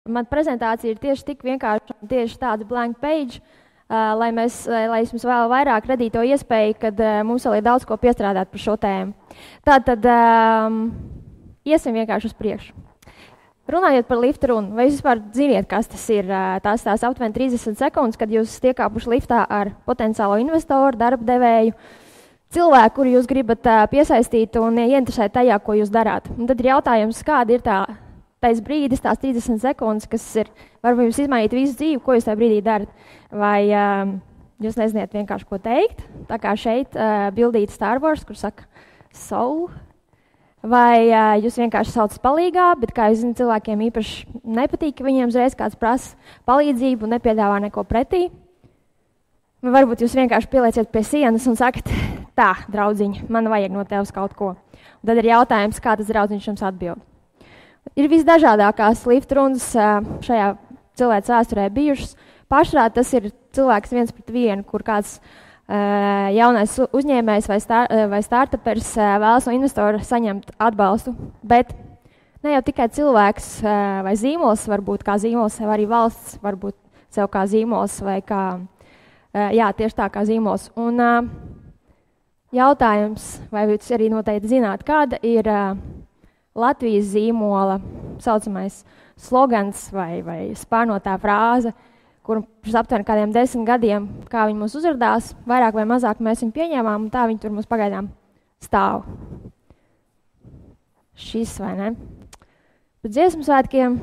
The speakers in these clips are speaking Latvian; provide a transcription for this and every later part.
Man prezentācija ir tieši tik vienkārši, tieši tāda blank page, lai jums vēl vairāk radītu to iespēju, kad mums vēl ir daudz ko piestrādāt par šo tēmu. Tātad iesim vienkārši uz priekšu. Runājot par lifta runu, vai jūs vispār ziniet, kas tas ir? Tās aptuveni 30 sekundes, kad jūs tiekāpuši liftā ar potenciālo investoru, darba devēju, cilvēku, kuru jūs gribat piesaistīt un ieinteresēt tajā, ko jūs darāt. Un tad ir jautājums, kāda ir tais brīdis, tās 30 sekundes, kas ir, varbūt jums izmainīt visu dzīvi, ko jūs tajā brīdī darat. Vai jūs neziniet vienkārši, ko teikt, tā kā šeit bildīt Star Wars, kur saka so, vai jūs vienkārši sauc palīgā, bet, kā jūs zināt, cilvēkiem īpaši nepatīk, ka viņiem uzreiz kāds prasa palīdzību un nepiedāvā neko pretī. Vai varbūt jūs vienkārši pielieciet pie sienas un sakat, tā, draudziņa, man vajag no tevis kaut ko. Un tad ir jautājums, kā tas draudziņš jums atbild. Ir visdažādākās lifta runas šajā cilvēks vēsturē bijušas. Pašrā tas ir cilvēks 1-1, kur kāds jaunais uzņēmējs vai startupers vēlas no investora saņemt atbalstu. Bet ne jau tikai cilvēks vai zīmols, varbūt kā zīmols, vai arī valsts, varbūt sev kā zīmols vai kā, tieši tā kā zīmols. Un jautājums, vai jūs arī noteikti zināt, kāda ir Latvijas zīmola saucamais slogans vai spārnotā frāze, kur pirms aptuveni kādiem 10 gadiem, kā viņi mūs uzrādās, vairāk vai mazāk mēs viņu pieņēmām, un tā viņi tur mums pagaidām stāv. Šis vai ne? Pēc dziesmu svētkiem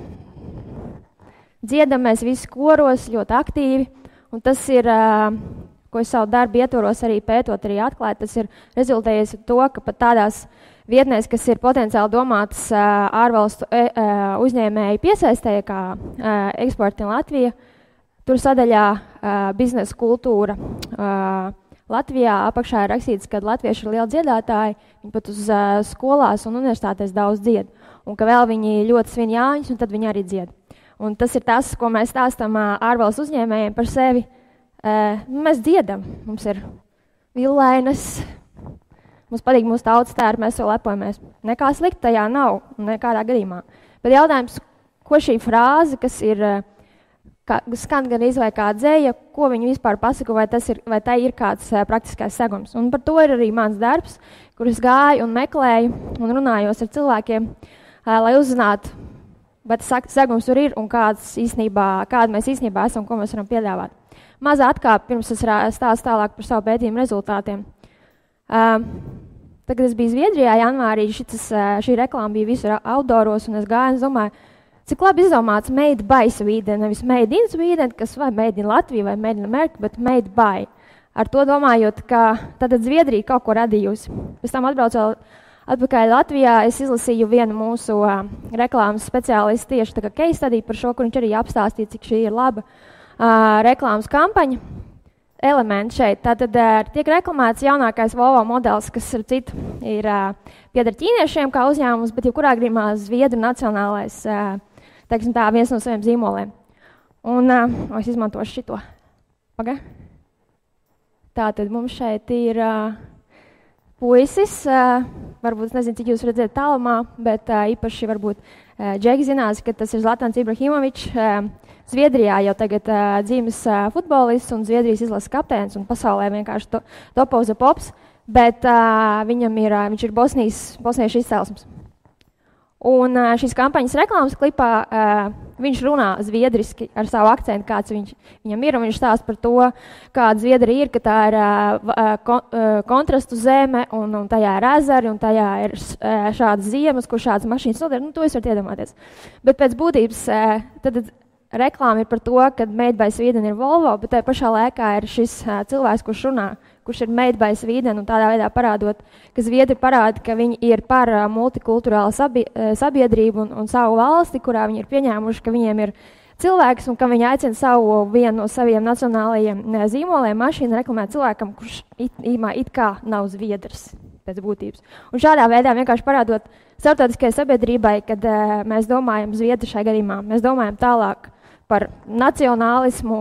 dziedam mēs visi koros ļoti aktīvi, un tas ir, ko es savu darbu ietvaros arī pētot, arī atklāt, tas ir rezultējies ar to, ka pat tādās vietnēs, kas ir potenciāli domātas ārvalstu uzņēmēju piesaistēja, kā eksportina Latvija, tur sadaļā biznesa kultūra Latvijā apakšā ir rakstīts, ka latvieši ir lieli dziedātāji, viņi pat uz skolās un universitātēs daudz dzied, un ka vēl viņi ļoti svin Jāņus, un tad viņi arī dzied. Un tas ir tas, ko mēs stāstam ārvalstu uzņēmējiem par sevi. Mēs dziedam, mums ir villainas, mums patīk mūsu tautas tēri, mēs jau lepojamies. Nekā slikta tajā nav, nekādā gadījumā. Bet jautājums, ko šī frāze, kas ir, skan gan izvai kā dzēja, ko viņi vispār pasaka, vai tai ir kāds praktiskais segums. Un par to ir arī mans darbs, kur es gāju un meklēju un runājos ar cilvēkiem, lai uzzinātu, vai tas segums tur ir un kāda mēs īstenībā esam, ko mēs varam piedāvāt. Mazā atkāpe, pirms es stāstu tālāk par savu pētījumu rezultātiem. Tad, kad es biju Zviedrijā janvārī, šī reklāma bija visur outdooros, un es gāju un domāju, cik labi izdomāts made by Sweden, nevis made in Sweden, kas vai made in Latviju vai made in America, bet made by. Ar to domājot, ka tad Zviedrija kaut ko radījusi. Pēc tam atbraucu atpakaļ Latvijā, es izlasīju vienu mūsu reklāmas speciālistu tieši tā kā case study par šo, kur viņš arī apstāstīja, cik šī ir laba reklāmas kampaņa. Elementi šeit. Tātad tiek reklamēts jaunākais Volvo modelis, kas ir pieder ķīniešiem kā uzņēmums, bet jebkurā gadījumā Zviedru nacionālais, teiksim tā, viens no saviem zīmoliem. Un es izmantošu šito. Tātad mums šeit ir puisis, varbūt, nezinu, cik jūs redzēt tālumā, bet īpaši varbūt Džeki zinās, ka tas ir Zlatans Ibrahimovičs, Zviedrijā jau tagad dzīves futbolists un Zviedrijas izlases kapteinis un pasaulē vienkārši top of the pops, bet viņš ir bosniešu izcelsmes. Un šīs kampaņas reklāmas klipā viņš runā zviedriski ar savu akcentu, kāds viņam ir, un viņš stāsta par to, kāda Zviedrija ir, ka tā ir kontrastu zeme, un tajā ir ezeri, un tajā ir šādas ziemas, kur šādas mašīnas noder, to jūs varat iedomāties. Bet pēc būtības tad reklāma ir par to, ka made by Sweden ir Volvo, bet tajā pašā laikā ir šis cilvēks, kurš ir made by Sweden, un tādā veidā parādot, ka Zviedri parāda, ka viņi ir par multikulturālu sabiedrību un savu valsti, kurā viņi ir pieņēmuši, ka viņiem ir cilvēks un ka viņi aicina vienu no saviem nacionālajiem zīmoliem mašīnu reklamēt cilvēkam, kurš it kā nav Zviedrs pēc būtības. Un šādā veidā vienkārši parādot starptautiskajai sabiedrībai, kad mēs domājam Zviedri šajā gadījumā, mēs domājam tālāk par nacionālismu,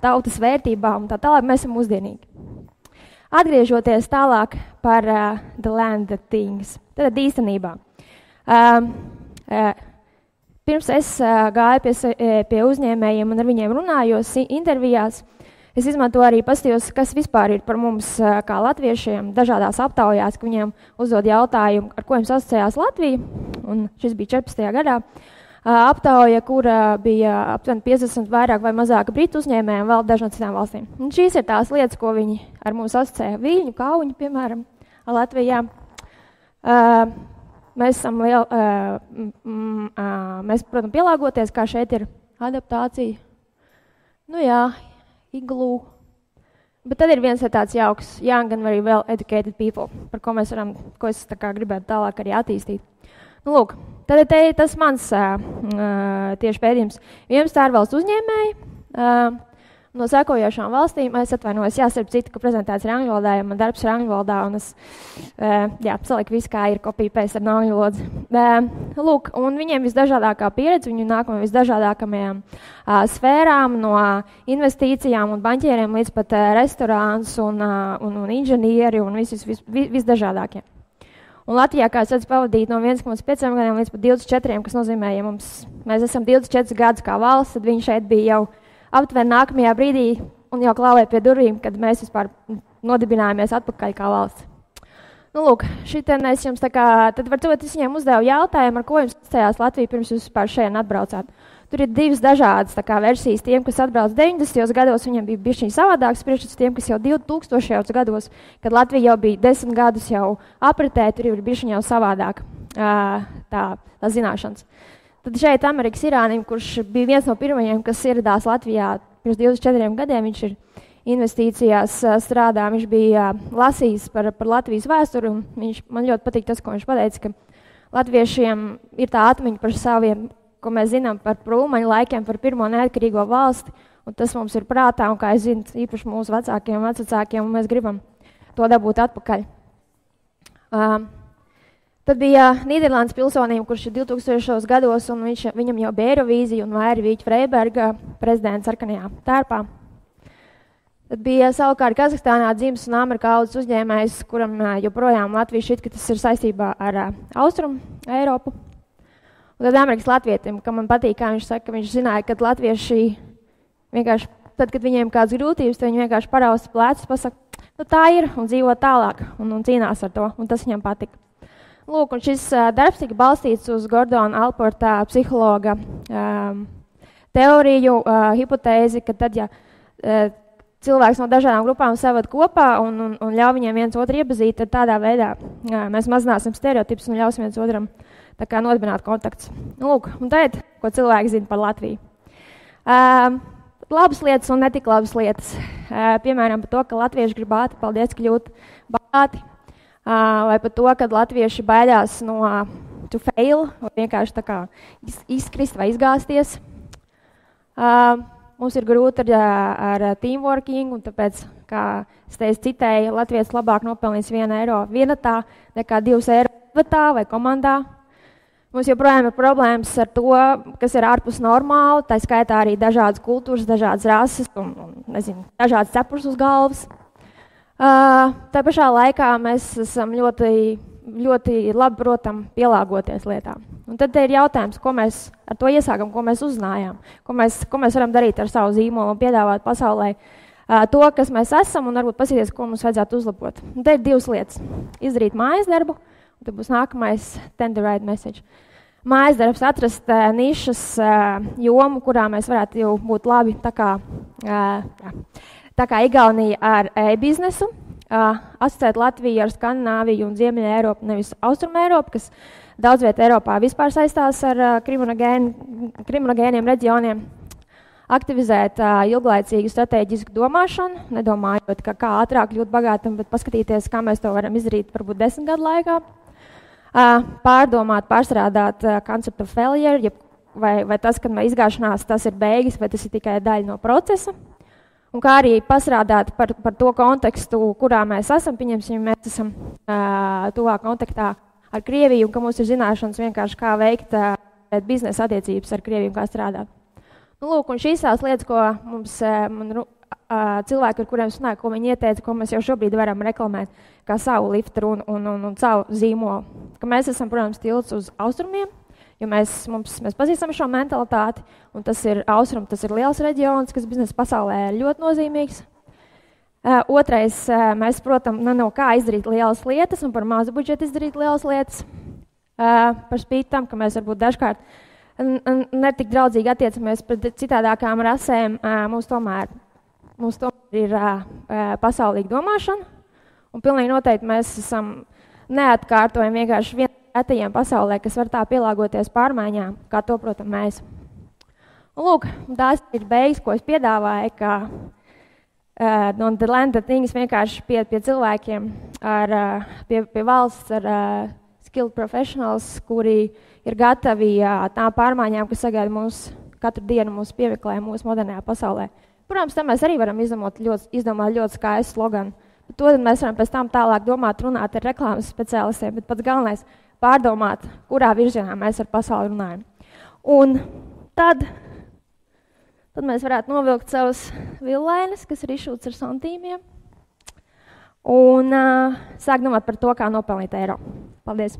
tautas vērtībām un tā tālāk, mēs esam mūsdienīgi. Atgriežoties tālāk par the land of things, tad īstenībā. pirms es gāju pie uzņēmējiem un ar viņiem runājos intervijās, es izmantoju arī paskatījos, kas vispār ir par mums kā latviešiem dažādās aptaujās, ka viņiem uzdod jautājumu, ar ko jums asociējās Latvija, un šis bija 14. gadā. Aptauja, kura bija aptuveni 50 vairāk vai mazāk britu uzņēmēji un vēl daži no citām valstīm. Un šīs ir tās lietas, ko viņi ar mums asociē. Viļņu, kauņu, piemēram, Latvijā. Mēs esam mēs, protams, pielāgoties, kā šeit ir adaptācija. Nu jā, iglu. Bet tad ir viens tāds jauks, young and very well educated people, par ko mēs varam, ko es tā kā gribētu tālāk arī attīstīt. Nu, lūk, tad tas mans tieši pēdījums. 11 ārvalstu uzņēmēji no sekojošām valstīm. Es atvainojos, starp citu, ka prezentēts ir angļu valodā, ja man darbs ir angļu valodā, un es saliku visu, kā ir copy-paste ar angļu valodu. Lūk, un viņiem visdažādākā pieredze, viņi nāk no visdažādākajām sfērām, no investīcijām un baņķieriem līdz pat restorāns un inženieri un visdažādākie. Un Latvijā, kā es redzu, pavadīt no 1,5 gadiem līdz pat 24, kas nozīmē, ja mēs esam 24 gadus kā valsts, tad viņi šeit bija jau aptuveni nākamajā brīdī un jau klāvēja pie durvīm, kad mēs vispār nodibinājāmies atpakaļ kā valsts. Nu, lūk, šitien es jums tā kā, tad varbūt es viņiem uzdevu jautājumu, ar ko jums asociējās Latvija pirms jūs vispār šeit atbraucāt. Tur ir divas dažādas tā kā versijas. Tiem, kas atbrauc 90. gados, viņiem bija bišķiņ savādāks priekšstats, tiem, kas jau 2000. gados, kad Latvija jau bija 10 gadus jau apritē, tur ir bišķiņ jau savādāk tā zināšanas. Tad šeit Amerikas Irānim, kurš bija viens no pirmajiem, kas ieradās Latvijā pirms 24 gadiem, viņš ir investīcijās strādā, viņš bija lasījis par Latvijas vēsturi, un man ļoti patīk tas, ko viņš pateica, ka latviešiem ir tā atmiņa par saviem, ko mēs zinām par prūmaņu laikiem, par pirmo neatkarīgo valsti, un tas mums ir prātā, un kā es zinu, īpaši mūsu vecākiem, vecākiem, un mēs gribam to dabūt atpakaļ. Tad bija Nīderlandes pilsonība, kurš ir 2000. gados, un viņam jau bija Eirovīzija un Vaira Vīķa Freiberga prezidents sarkanajā tērpā. Tad bija savukārt Kazahstānā dzimis un amerikāņu uzņēmējs, kuram joprojām Latvija šķiet, ka tas ir saistībā ar Austrumu Eiropu. Un tad Amerikas latvietim, ka man patīk, kā viņš saka, ka viņš zināja, ka latvieši vienkārši, tad, kad viņiem kādas grūtības, viņi vienkārši parausta plecus, pasaka, nu tā ir, un dzīvo tālāk, un cīnās ar to, un tas viņam patika. Lūk, un šis darbs tika balstīts uz Gordona Alporta psihologa teoriju, hipotēzi, ka tad, ja cilvēks no dažādām grupām saved kopā un ļauj viņiem viens otru iepazīt, tad tādā veidā mēs mazināsim stereotipus un ļausim viens otram tā kā nodibināt kontakts. Lūk, un tad, ko cilvēki zina par Latviju. Labas lietas un netik labas lietas. Piemēram, par to, ka latvieši grib ātri, paldies, kļūt bagāti. Vai par to, ka latvieši baidās no to fail, vai vienkārši tā kā izkrist vai izgāzties. Mums ir grūti ar teamworking, un tāpēc, kā es teicu, citēji, latvietis labāk nopelnīs 1 eiro vienatā nekā 2 eiro vienatā vai komandā. Mums joprojām ir problēmas ar to, kas ir ārpus normāli, tā skaitā arī dažādas kultūras, dažādas rases un dažādas cepures uz galvas. Tā pašā laikā mēs esam ļoti labi, protam, pielāgoties lietām. Un tad ir jautājums, ko mēs ar to iesākam, ko mēs uzzinājām, ko mēs varam darīt ar savu zīmolu un piedāvāt pasaulē to, kas mēs esam, un varbūt paskatīties, ko mums vajadzētu uzlabot. Un te ir divas lietas. Izdarīt mājas darbu, un tad būs nākamais tender right message. Mājas darbs atrast nišas jomu, kurā mēs varētu jau būt labi, tā kā Igaunija ar e-biznesu, asociēt Latviju ar Skandināviju un Ziemeļa Eiropu, nevis Austrumu Eiropu, kas daudz viet Eiropā vispār saistās ar kriminogēniem reģioniem. Aktivizēt ilglaicīgu strateģisku domāšanu, nedomājot, kā ātrāk kļūt bagātam, bet paskatīties, kā mēs to varam izdarīt varbūt 10 gadu laikā. Pārdomāt, pārstrādāt concept of failure, vai tas, kad mēs izgāšanās, tas ir beigas, vai tas ir tikai daļa no procesa. Un kā arī pasrādāt par to kontekstu, kurā mēs esam, pieņemsim, mēs esam tuvā kontaktā ar Krieviju, un ka mums ir zināšanas vienkārši kā veikt biznesa attiecības ar Krieviju, kā strādāt. Nu, lūk, un šīs tās lietas, ko cilvēki, ar kuriem runāju, ko viņi ieteica, ko mēs jau šobrīd varam reklamēt, kā savu lifteru un savu zīmolu. Ka mēs esam, protams, tilts uz austrumiem, Jo mēs pazīstam šo mentalitāti, un tas ir Austrum, tas ir liels reģions, kas biznesa pasaulē ir ļoti nozīmīgs. Otrais, mēs, protams, nav kā izdarīt lielas lietas un par mazu budžetu izdarīt lielas lietas. Par spīti tam, ka mēs varbūt dažkārt netik draudzīgi attiecamies pret citādākām rasēm, mums tomēr ir pasaulīga domāšana, un pilnīgi noteikti mēs esam neatkārtojami vienkārši viens retajiem pasaulē, kas var tā pielāgoties pārmaiņām, kā to, protams, mēs. Un lūk, tās ir beigas, ko es piedāvāju, ka no The Land of Things vienkārši pie cilvēkiem, pie valsts ar skilled professionals, kuri ir gatavi tām pārmaiņām, kas sagaida mūs katru dienu, mūsu piemeklē, mūsu modernajā pasaulē. Protams, tam mēs arī varam izdomāt ļoti skaistu sloganu. To mēs varam pēc tam tālāk domāt, runāt ar reklāmas speciālistiem, bet pats galvenais pārdomāt, kurā virzienā mēs ar pasauli runājam. Un tad mēs varētu novilkt savus villainas, kas ir izšūts ar santīmiem, un sākt domāt par to, kā nopelnīt eiro. Paldies!